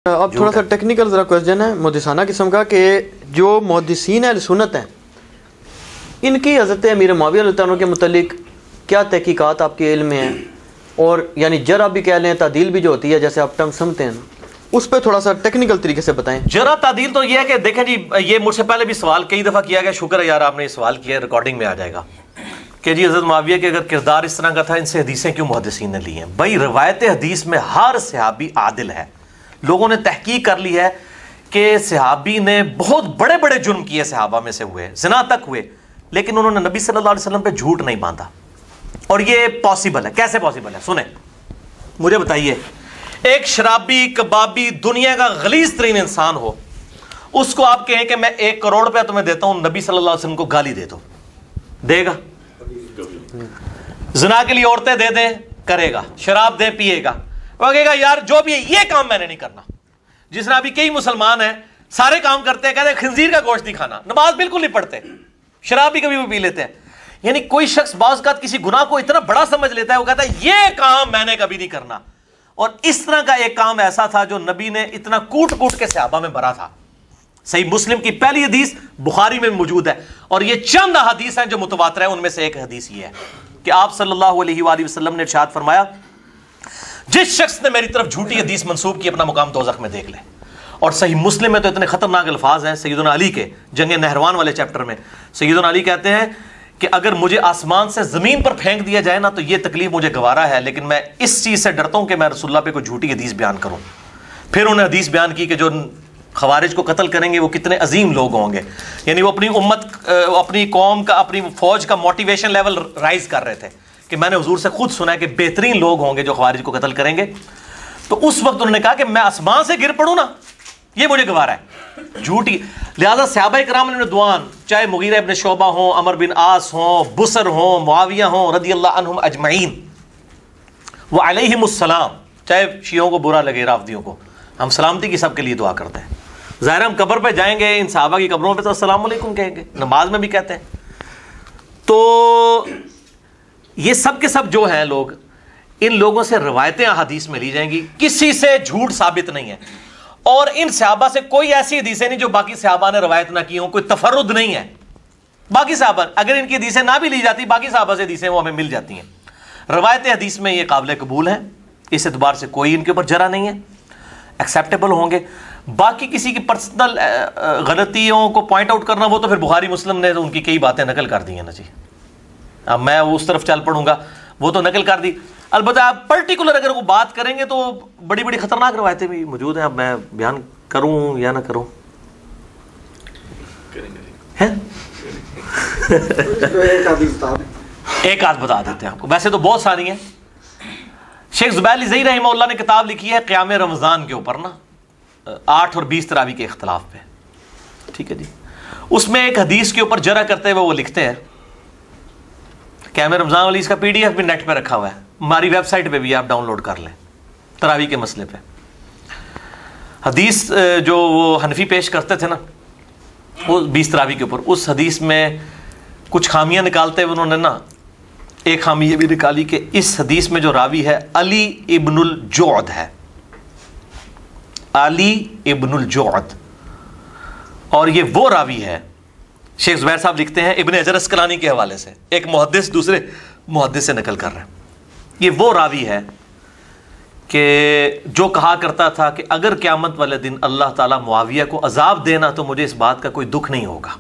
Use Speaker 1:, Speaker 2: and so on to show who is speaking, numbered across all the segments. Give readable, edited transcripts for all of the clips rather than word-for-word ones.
Speaker 1: اب تھوڑا سا ٹیکنیکل ذرا کوشچن ہے محدثانہ قسم کا کہ جو محدثین اہل سنت ہیں ان کی حضرت امیر معاویہ رضی اللہ عنہ کے متعلق کیا تحقیقات آپ کے علم میں ہیں، اور یعنی جرح بھی کہہ لیں تعدیل بھی جو ہوتی ہے جیسے آپ ٹرم سمجھتے ہیں نا، اس پہ تھوڑا سا ٹیکنیکل طریقے سے بتائیں۔
Speaker 2: جرح تعدیل تو یہ ہے کہ دیکھیں جی، یہ مجھ سے پہلے بھی سوال کئی دفعہ کیا گیا، شکر ہے یار آپ نے یہ سوال کیا، ریکارڈنگ میں آ جائے گا کہ جی حضرت معاویہ کے اگر کردار اس طرح کا تھا، ان سے حدیثیں کیوں محدثین نے لی ہیں؟ بھائی روایت حدیث میں ہر صحابی عادل ہے، لوگوں نے تحقیق کر لی ہے کہ صحابی نے بہت بڑے بڑے جرم کیے، صحابہ میں سے ہوئے، زنا تک ہوئے، لیکن انہوں نے نبی صلی اللہ علیہ وسلم پہ جھوٹ نہیں باندھا۔ اور یہ پاسبل ہے، کیسے پاسبل ہے؟ سنیں مجھے بتائیے، ایک شرابی کبابی دنیا کا غلیظ ترین انسان ہو، اس کو آپ کہیں کہ میں 1 کروڑ روپیہ تمہیں دیتا ہوں، نبی صلی اللہ علیہ وسلم کو گالی دے دو، دے گا؟ زنا کے لیے عورتیں دے دیں، کرے گا، شراب دیں، پیے گا، وہ کہے گا یار جو بھی ہے یہ کام میں نے نہیں کرنا۔ جس طرح ابھی کئی مسلمان ہیں سارے کام کرتے ہیں، کہتے ہیں خنزیر کا گوشت نہیں کھانا، نماز بالکل نہیں پڑھتے، شراب بھی کبھی بھی پی لیتے ہیں۔ یعنی کوئی شخص بعض اوقات کسی گناہ کو اتنا بڑا سمجھ لیتا ہے، وہ کہتا ہے یہ کام میں نے کبھی نہیں کرنا۔ اور اس طرح کا ایک کام ایسا تھا جو نبی نے اتنا کوٹ کوٹ کے صحابہ میں بھرا تھا۔ صحیح مسلم کی پہلی حدیث بخاری میں موجود ہے، اور یہ چند حدیث ہیں جو متواتر ہیں، ان میں سے ایک حدیث یہ ہے کہ آپ صلی اللہ علیہ وآلہ وسلم نے ارشاد فرمایا، جس شخص نے میری طرف جھوٹی حدیث منسوب کی اپنا مقام دوزخ میں دیکھ لے۔ اور صحیح مسلم میں تو اتنے خطرناک الفاظ ہیں، سیدنا علی کے جنگ نہروان والے چیپٹر میں سیدنا علی کہتے ہیں کہ اگر مجھے آسمان سے زمین پر پھینک دیا جائے نا تو یہ تکلیف مجھے گوارا ہے، لیکن میں اس چیز سے ڈرتا ہوں کہ میں رسول اللہ پہ کوئی جھوٹی حدیث بیان کروں۔ پھر انہوں نے حدیث بیان کی کہ جو خوارج کو قتل کریں گے وہ کتنے عظیم لوگ ہوں گے، یعنی وہ اپنی امت، اپنی قوم کا، اپنی فوج کا موٹیویشن لیول رائز کر رہے تھے کہ میں نے حضور سے خود سنا ہے کہ بہترین لوگ ہوں گے جو خوارج کو قتل کریں گے۔ تو اس وقت انہوں نے کہا کہ میں آسمان سے گر پڑوں نا یہ مجھے گوارا ہے، جھوٹی۔ لہذا صحابہ کرام رضوان، چاہے مغیرہ ابن شعبہ ہوں، عمر بن عاص ہوں، بصر ہوں، معاویہ ہوں رضی اللہ عنہم اجمعین وعلیہم السلام، چاہے شیعوں کو برا لگے، رافضیوں کو، ہم سلامتی کی سب کے لیے دعا کرتے ہیں۔ ظاہر ہم قبر پہ جائیں گے، ان صحابہ کی قبروں پہ تو السلام علیکم کہیں گے، نماز میں بھی کہتے ہیں۔ تو یہ سب کے سب جو ہیں لوگ، ان لوگوں سے روایتیں احادیث میں لی جائیں گی، کسی سے جھوٹ ثابت نہیں ہے، اور ان صحابہ سے کوئی ایسی حدیثیں نہیں جو باقی صحابہ نے روایت نہ کی ہوں، کوئی تفرد نہیں ہے۔ باقی صحابہ اگر ان کی حدیثیں نہ بھی لی جاتی، باقی صحابہ سے حدیثیں وہ ہمیں مل جاتی ہیں۔ روایت حدیث میں یہ قابل قبول ہیں، اس اعتبار سے کوئی ان کے اوپر جرح نہیں ہے، ایکسیپٹیبل ہوں گے۔ باقی کسی کی پرسنل غلطیوں کو پوائنٹ آؤٹ کرنا، وہ تو پھر بخاری مسلم نے ان کی کئی باتیں نقل کر دی ہیں نا جی، اب میں اس طرف چل پڑوں گا، وہ تو نقل کر دی۔ البتہ آپ پرٹیکولر اگر وہ بات کریں گے تو بڑی بڑی خطرناک روایتیں بھی موجود ہیں، اب میں بیان کروں یا نہ کروں؟ ایک آدھ بتا دیتے ہیں آپ کو، ویسے تو بہت ساری ہیں۔ شیخ زبیر الزئی رحمہ اللہ نے کتاب لکھی ہے قیام رمضان کے اوپر نا، 8 اور 20 تراویح کے اختلاف پہ، ٹھیک ہے جی۔ اس میں ایک حدیث کے اوپر جرح کرتے ہوئے وہ لکھتے ہیں، قیام رمضان والی اس کا PDF بھی نیٹ پہ رکھا ہوا ہے، ہماری ویب سائٹ پہ بھی آپ ڈاؤن لوڈ کر لیں، تراویح کے مسئلے پہ حدیث جو وہ حنفی پیش کرتے تھے نا، وہ 20 تراویح کے اوپر، اس حدیث میں کچھ خامیاں نکالتے ہوئے انہوں نے نا ایک خامی یہ بھی نکالی کہ اس حدیث میں جو راوی ہے علی ابن الجعد ہے، علی ابن الجعد، اور یہ وہ راوی ہے، شیخ زبیر صاحب لکھتے ہیں ابن حجر اسقلانی کے حوالے سے، ایک محدث دوسرے محدث سے نقل کر رہے ہیں، یہ وہ راوی ہے کہ جو کہا کرتا تھا کہ اگر قیامت والے دن اللہ تعالیٰ معاویہ کو عذاب دینا تو مجھے اس بات کا کوئی دکھ نہیں ہوگا،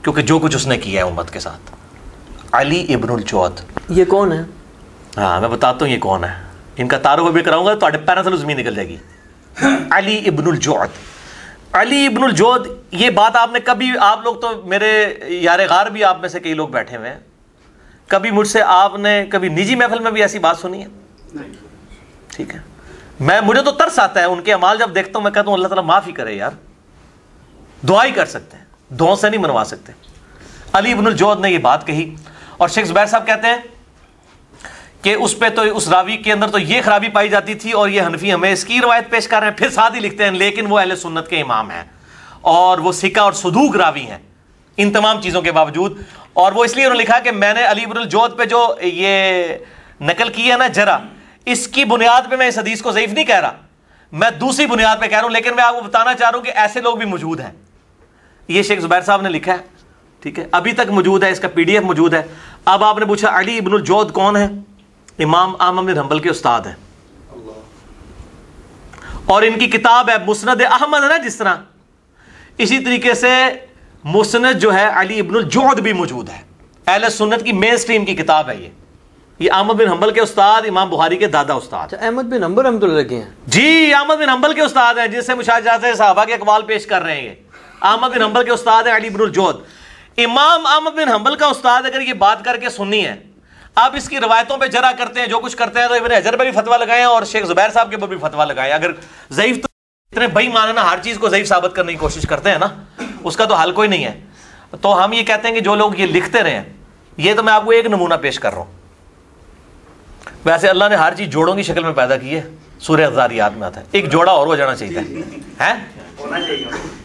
Speaker 2: کیونکہ جو کچھ اس نے کیا ہے امت کے ساتھ۔ علی ابن الجعد
Speaker 1: یہ کون ہے؟
Speaker 2: ہاں میں بتاتا ہوں یہ کون ہے، ان کا تعارف بھی کراؤں گا تو تھوڑے پیروں سے زمین نکل جائے گی۔ علی ابن الجعد، علی ابن الجعد، یہ بات آپ نے کبھی، آپ لوگ تو میرے یار غار بھی آپ میں سے کئی لوگ بیٹھے ہوئے ہیں، کبھی مجھ سے آپ نے کبھی نجی محفل میں بھی ایسی بات سنی ہے؟ ٹھیک ہے، مجھے تو ترس آتا ہے ان کے اعمال جب دیکھتا ہوں، میں کہتا ہوں اللہ تعالیٰ معاف ہی کرے یار، دعا ہی کر سکتے ہیں، دعاؤں سے نہیں منوا سکتے۔ علی ابن الجعد نے یہ بات کہی، اور شیخ زبیر صاحب کہتے ہیں کہ اس پہ تو اس راوی کے اندر تو یہ خرابی پائی جاتی تھی، اور یہ حنفی ہمیں اس کی روایت پیش کر رہے ہیں، پھر ساتھ ہی لکھتے ہیں لیکن وہ اہل سنت کے امام ہیں اور وہ ثقہ اور صدوق راوی ہیں ان تمام چیزوں کے باوجود۔ اور وہ اس لیے انہوں نے لکھا کہ میں نے علی ابن الجعد پہ جو یہ نقل کی ہے نا جرح، اس کی بنیاد پہ میں اس حدیث کو ضعیف نہیں کہہ رہا، میں دوسری بنیاد پہ کہہ رہا ہوں، لیکن میں آپ کو بتانا چاہ رہا ہوں کہ ایسے لوگ بھی موجود ہیں. یہ شیخ زبیر صاحب نے لکھا ہے، ٹھیک ہے، ابھی تک موجود ہے، اس کا PDF موجود ہے. اب آپ نے پوچھا علی ابن الجود کون ہے؟ امام احمد بن حنبل کے استاد ہیں، اور ان کی کتاب ہے مسند احمد ہے نا، جس طرح اسی طریقے سے مسند جو ہے علی ابن الجود بھی موجود ہے. اہل سنت کی مین سٹریم کی کتاب ہے یہ احمد بن حنبل کے استاد، امام بخاری کے دادا استاد.
Speaker 1: احمد بن حنبل رحمۃ اللہ علیہ ہیں؟
Speaker 2: جی احمد بن حنبل کے استاد ہیں، جس سے مشاہدات صحابہ کے اقوال پیش کر رہے ہیں. احمد بن حنبل کے استاد ہیں علی بن الجود. امام احمد بن حنبل کا استاد اگر یہ بات کر کے سننی ہے، آپ اس کی روایتوں پہ جرا کرتے ہیں، جو کچھ کرتے ہیں، تو ابن حجر پہ بھی فتویٰ لگائیں اور شیخ زبیر صاحب کے اوپر بھی فتویٰ لگائیں. اگر ضعیف تو اتنے بھائی ماننا ہر چیز کو ضعیف ثابت کرنے کی کوشش کرتے ہیں نا، اس کا تو حل کوئی نہیں ہے. تو ہم یہ کہتے ہیں کہ جو لوگ یہ لکھتے رہے ہیں، یہ تو میں آپ کو ایک نمونہ پیش کر رہا ہوں. ویسے اللہ نے ہر چیز جوڑوں کی شکل میں پیدا کی ہے، سورہ الذاریات میں آتا ہے. ایک جوڑا اور ہو جانا چاہیے ہے،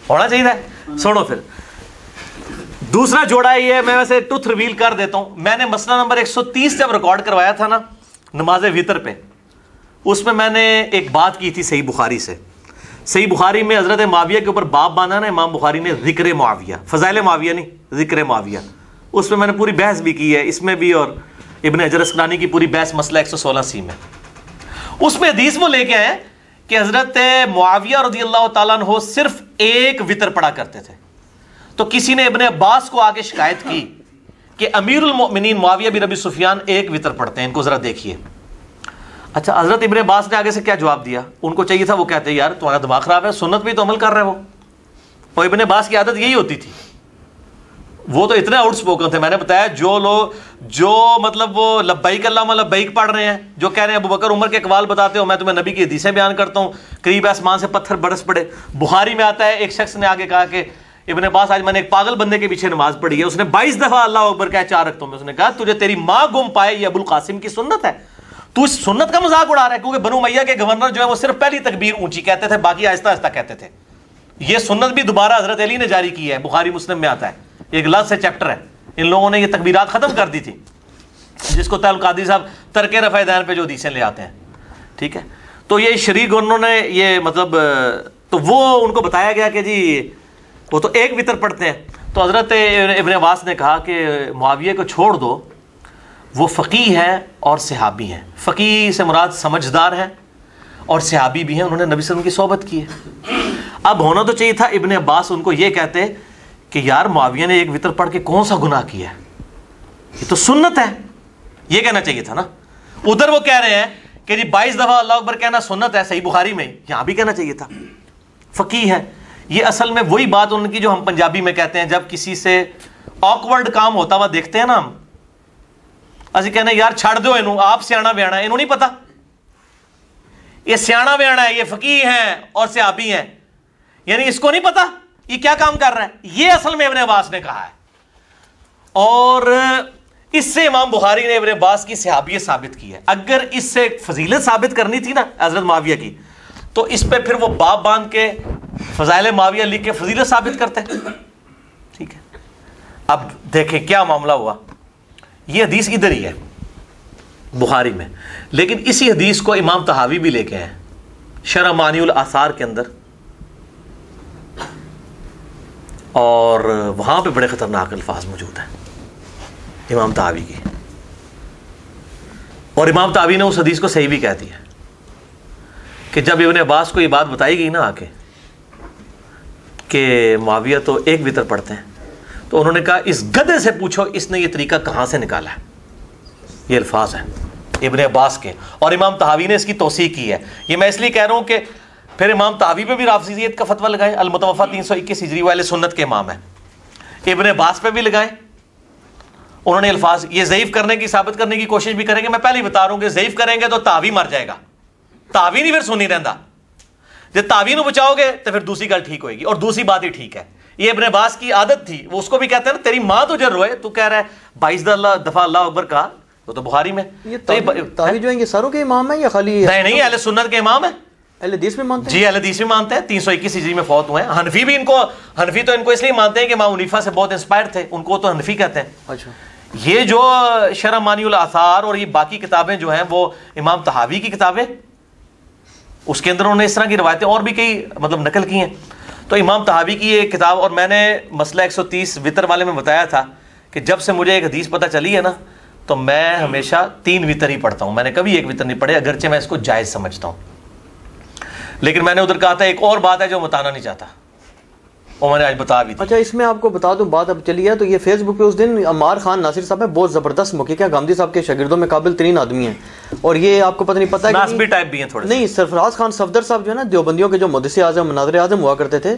Speaker 2: ہونا چاہیے. سنو پھر دوسرا جوڑا ہے یہ، میں ویسے ٹوتھ ریویل کر دیتا ہوں. میں نے مسئلہ نمبر 130 جب ریکارڈ کروایا تھا نا نماز وتر پہ، اس میں نے ایک بات کی تھی صحیح بخاری سے. صحیح بخاری میں حضرت معاویہ کے اوپر باب باندھا نا امام بخاری نے، ذکر معاویہ، فضائل معاویہ نہیں، ذکر معاویہ. اس میں نے پوری بحث بھی کی ہے، اس میں بھی، اور ابن حجر اسقلانی کی پوری بحث مسئلہ 116 میں. اس میں حدیث وہ لے کے آئے کہ حضرت معاویہ رضی اللہ تعالیٰ عنہ صرف ایک وتر پڑھا کرتے تھے. تو کسی نے ابن عباس کو آگے شکایت کی کہ امیر المؤمنین معاویہ بن ابی سفیان ایک وتر پڑھتے ہیں، ان کو ذرا دیکھیے. اچھا حضرت ابن عباس نے آگے سے کیا جواب دیا؟ ان کو چاہیے تھا وہ کہتے یار تمہارا دماغ خراب ہے، سنت بھی تو عمل کر رہے ہو. اور ابن عباس کی عادت یہی ہوتی تھی، وہ تو اتنے آؤٹ سپوکن تھے. میں نے بتایا جو لوگ جو مطلب وہ لبیک اللہم لبیک پڑھ رہے ہیں، جو کہہ رہے ہیں ابو بکر عمر کے اقوال بتاتے ہو، میں تمہیں نبی کی حدیثیں بیان کرتا ہوں، قریب آسمان سے پتھر برس پڑے. بخاری میں آتا ہے ایک شخص نے آگے کہا کہ ابن عباس آج میں نے ایک پاگل بندے کے پیچھے نماز پڑھی ہے، اس نے 22 دفعہ اللہ اکبر کہا 4 رکعتوں میں. اس نے کہا تجھے تیری ماں گم پائے، یہ ابو القاسم کی سنت ہے، تو اس سنت کا مذاق اڑا رہا ہے. کیونکہ بنو امیہ کے گورنر جو ہے وہ صرف پہلی تکبیر اونچی کہتے تھے، باقی آہستہ آہستہ کہتے تھے. یہ سنت بھی دوبارہ حضرت علی نے جاری کی ہے، بخاری مسلم میں آتا ہے، ایک لفظ سے چیپٹر ہے. ان لوگوں نے یہ تکبیرات ختم کر دی تھی، جس کو تعلق قادری صاحب ترک رفع دین پہ جو حدیثیں لے آتے ہیں. ٹھیک ہے، تو یہ شریک گورنروں نے یہ مطلب، تو وہ ان کو بتایا گیا کہ جی وہ تو ایک وتر پڑھتے ہیں. تو حضرت ابن عباس نے کہا کہ معاویہ کو چھوڑ دو، وہ فقیہ ہیں اور صحابی ہیں. فقیہ سے مراد سمجھدار ہیں، اور صحابی بھی ہیں، انہوں نے نبی صلی اللہ علیہ وسلم کی صحبت کی ہے. اب ہونا تو چاہیے تھا ابن عباس ان کو یہ کہتے کہ یار معاویہ نے ایک وتر پڑھ کے کون سا گناہ کیا ہے، یہ تو سنت ہے، یہ کہنا چاہیے تھا نا. ادھر وہ کہہ رہے ہیں کہ جی 22 دفعہ اللہ اکبر کہنا سنت ہے، صحیح بخاری میں، یہاں بھی کہنا چاہیے تھا. فقیہ ہے. یہ اصل میں وہی بات ان کی جو ہم پنجابی میں کہتے ہیں، جب کسی سے آکورڈ کام ہوتا ہوا دیکھتے ہیں نا ہم، اسی کہنا یار چھڑ دو انہوں، آپ سیانا بیانا ہے، انہوں نہیں پتا یہ سیانا بیانا ہے، یہ فقیہ ہیں اور صحابی ہیں، یعنی اس کو نہیں پتا یہ کیا کام کر رہا ہے. یہ اصل میں ابن عباس نے کہا ہے، اور اس سے امام بخاری نے ابن عباس کی صحابیت ثابت کی ہے. اگر اس سے فضیلت ثابت کرنی تھی نا حضرت معاویہ کی، تو اس پہ پھر وہ باب باندھ کے فضائل معاویہ لکھ کے فضیلت ثابت کرتے. ٹھیک ہے، اب دیکھیں کیا معاملہ ہوا. یہ حدیث ادھر ہی ہے بخاری میں، لیکن اسی حدیث کو امام طحاوی بھی لے کے ہیں شرح معانی الاثار کے اندر، اور وہاں پہ بڑے خطرناک الفاظ موجود ہیں امام طحاوی کی. اور امام طحاوی نے اس حدیث کو صحیح بھی کہہ دیا کہ جب ابن عباس کو یہ بات بتائی گئی نا آ کے کہ معاویہ تو ایک وتر پڑھتے ہیں، تو انہوں نے کہا اس گدھے سے پوچھو اس نے یہ طریقہ کہاں سے نکالا ہے. یہ الفاظ ہیں ابن عباس کے، اور امام طحاوی نے اس کی توثیق کی ہے. یہ میں اس لیے کہہ رہا ہوں کہ پھر امام طحاوی پہ بھی رافضیت کا فتویٰ لگائیں، المتوفیٰ 321 ہجری والے سنت کے امام ہیں. ابن عباس پہ بھی لگائیں، انہوں نے الفاظ یہ ضعیف کرنے کی ثابت کرنے کی کوشش بھی کریں گے. میں پہلے ہی بتا رہا ہوں کہ ضعیف کریں گے تو طحاوی مر جائے گا، طحاوی نہیں پھر سنی رہندا. جب طحاوی نو بچاؤ گے تو پھر دوسری گل ٹھیک ہوئے گی، اور دوسری بات ہی ٹھیک ہے. یہ ابن عباس کی عادت تھی، وہ اس کو بھی کہتے ہیں نا تیری ماں تجھے روئے، تو کہہ رہا ہے 22 دفعہ اللہ اکبر کہا، وہ تو بخاری میں.
Speaker 1: یہ طحاوی جو ہیں یہ ساروں کے امام ہیں یا خالی؟
Speaker 2: نہیں، اہل سنت کے امام ہیں،
Speaker 1: اہل حدیث میں مانتے ہیں.
Speaker 2: جی اہل حدیث میں مانتے ہیں. 321 ہجری میں فوت ہوئے ہیں. حنفی بھی حنفی تو ان کو اس لیے مانتے ہیں کہ امام حنیفہ سے بہت انسپائر تھے، ان کو تو حنفی کہتے ہیں.
Speaker 1: اچھا،
Speaker 2: یہ جو شرح معانی الاثار اور یہ باقی کتابیں جو ہیں وہ امام طحاوی کی کتابیں. اس کے اندر انہوں نے اس طرح کی روایتیں اور بھی کئی مطلب نقل کی ہیں. تو امام طحاوی کی یہ کتاب, اور میں نے مسئلہ 130 وطر والے میں بتایا تھا کہ جب سے مجھے ایک حدیث پتہ چلی ہے نا, تو میں ہمیشہ 3 وطر ہی پڑھتا ہوں. میں نے کبھی 1 وطر نہیں پڑھے, اگرچہ میں اس کو جائز سمجھتا ہوں. لیکن میں نے ادھر کہا تھا ایک اور بات ہے جو بتانا نہیں چاہتا, وہ میں نے آج بتا بھی دی.
Speaker 1: اچھا, اس میں آپ کو بتا دوں, بات اب چلی ہے تو یہ فیس بک پہ اس دن عمار خان ناصر صاحب ہے, بہت زبردست محقق ہے, گامدی صاحب کے شاگردوں میں قابل ترین آدمی ہیں, اور یہ آپ کو پتہ نہیں پتا ہے
Speaker 2: ناسبی ٹائپ بھی ہیں تھوڑے.
Speaker 1: نہیں, سرفراز خان صفدر صاحب جو ہے نا دیوبندیوں کے جو محدث اعظم مناظر اعظم ہوا کرتے تھے,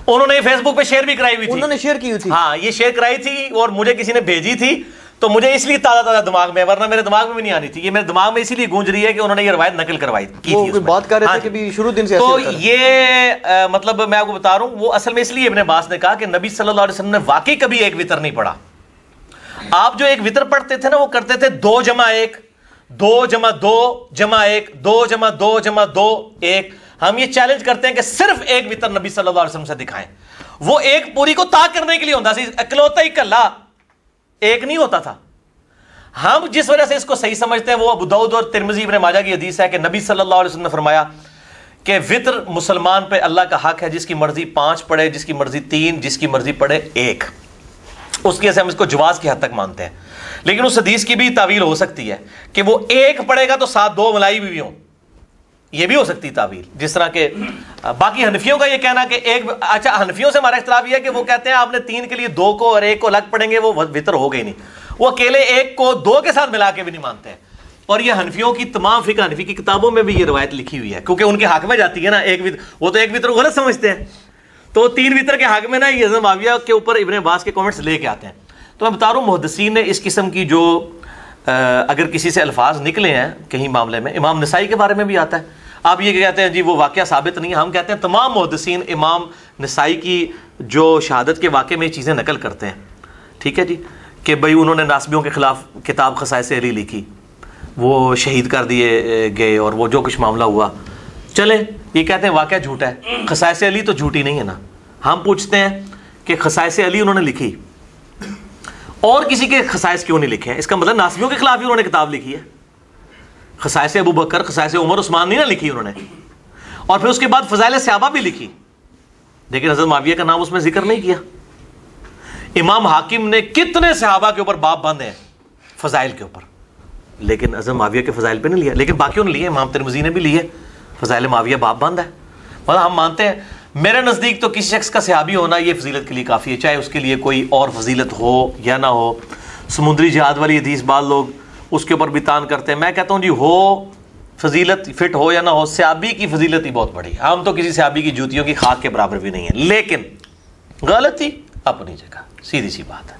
Speaker 2: انہوں نے فیس بک پہ شیئر بھی کرائی ہوئی تھی.
Speaker 1: انہوں نے شیئر کی ہوئی تھی.
Speaker 2: ہاں, یہ شیئر کرائی تھی اور مجھے کسی نے بھیجی تھی, تو مجھے اس لیے تازہ تازہ دماغ میں, ورنہ میرے دماغ میں بھی نہیں آنی تھی. یہ میرے دماغ میں اسی لیے گونج رہی ہے کہ انہوں نے یہ روایت نقل کروائی کی تھی.
Speaker 1: وہ بات کر رہے تھے کہ بھی شروع دن سے
Speaker 2: تو یہ مطلب میں آپ کو بتا رہا ہوں, وہ اصل میں اس لیے ابن عباس نے کہا کہ نبی صلی اللہ علیہ وسلم نے واقعی کبھی 1 وطر نہیں پڑھا. آپ جو 1 وطر پڑھتے تھے نا, وہ کرتے تھے 2 جمع 1 2 جمع 2 جمع 1 2 جمع 2 جمع 2 1. ہم یہ چیلنج کرتے ہیں کہ صرف 1 وطر نبی صلی اللہ علیہ وسلم سے دکھائیں. وہ ایک پوری کو طاق کرنے کے لیے ہوتا سی, اکلوتا ہی کلا ایک نہیں ہوتا تھا. ہم جس وجہ سے اس کو صحیح سمجھتے ہیں وہ ابو داؤد اور ترمذی ابن ماجہ کی حدیث ہے کہ نبی صلی اللہ علیہ وسلم نے فرمایا کہ وطر مسلمان پہ اللہ کا حق ہے, جس کی مرضی 5 پڑھے, جس کی مرضی 3, جس کی مرضی پڑھے 1. اس کی سے ہم اس کو جواز کی حد تک مانتے ہیں. لیکن اس حدیث کی بھی تعویل ہو سکتی ہے کہ وہ 1 پڑھے گا تو ساتھ 2 ملائی بھی ہوں, یہ بھی ہو سکتی تعویل. جس طرح کہ باقی حنفیوں کا یہ کہنا کہ ایک, اچھا حنفیوں سے ہمارا اختلاف یہ ہے کہ وہ کہتے ہیں آپ نے 3 کے لیے 2 کو اور 1 کو الگ پڑھیں گے, وہ وطر ہو گئی نہیں. وہ اکیلے 1 کو 2 کے ساتھ ملا کے بھی نہیں مانتے ہیں. اور یہ حنفیوں کی تمام فقہ حنفی کی کتابوں میں بھی یہ روایت لکھی ہوئی ہے, کیونکہ ان کے حق میں جاتی ہے نا 1 وطر. وہ تو 1 وطر کو غلط سمجھتے ہیں, تو 3 وطر کے حق میں نا یہ معاویہ کے اوپر ابن عباس کے کامنٹس لے کے آتے ہیں. تو میں بتا رہا ہوں محدثین نے اس قسم کی جو اگر کسی سے الفاظ نکلے ہیں کہیں معاملے میں, امام نسائی کے بارے میں بھی آتا ہے. آپ یہ کہتے ہیں جی وہ واقعہ ثابت نہیں ہے, ہم کہتے ہیں تمام محدثین امام نسائی کی جو شہادت کے واقعے میں یہ چیزیں نقل کرتے ہیں. ٹھیک ہے جی, کہ بھئی انہوں نے ناسبیوں کے خلاف کتاب خصائص علی لکھی, وہ شہید کر دیے گئے, اور وہ جو کچھ معاملہ ہوا. چلیں, یہ کہتے ہیں واقعہ جھوٹا ہے, خصائص علی تو جھوٹی نہیں ہے نا. ہم پوچھتے ہیں کہ خصائص علی انہوں نے لکھی, اور کسی کے خصائص کیوں نہیں لکھے ہیں؟ اس کا مطلب ناسبیوں کے خلاف ہی انہوں نے کتاب لکھی ہے. خصائص ابو بکر, خصائص عمر عثمان نہیں نہ لکھی انہوں نے. اور پھر اس کے بعد فضائل صحابہ بھی لکھی, لیکن حضرت معاویہ کا نام اس میں ذکر نہیں کیا. امام حاکم نے کتنے صحابہ کے اوپر باب باندھے ہیں فضائل کے اوپر, لیکن حضرت معاویہ کے فضائل پہ نہیں لیا. لیکن باقیوں نے لیے, امام ترمذی نے بھی لیے, فضائل معاویہ باب باندھا ہے. مطلب ہم مانتے ہیں, میرے نزدیک تو کسی شخص کا صحابی ہونا یہ فضیلت کے لیے کافی ہے, چاہے اس کے لیے کوئی اور فضیلت ہو یا نہ ہو. سمندری جہاد والی حدیث بعض لوگ اس کے اوپر بھی تان کرتے ہیں. میں کہتا ہوں جی ہو فضیلت, فٹ ہو یا نہ ہو, صحابی کی فضیلت ہی بہت بڑی ہے. ہم تو کسی صحابی کی جوتیوں کی خاک کے برابر بھی نہیں ہے, لیکن غلطی اپنی جگہ, سیدھی سی بات ہے.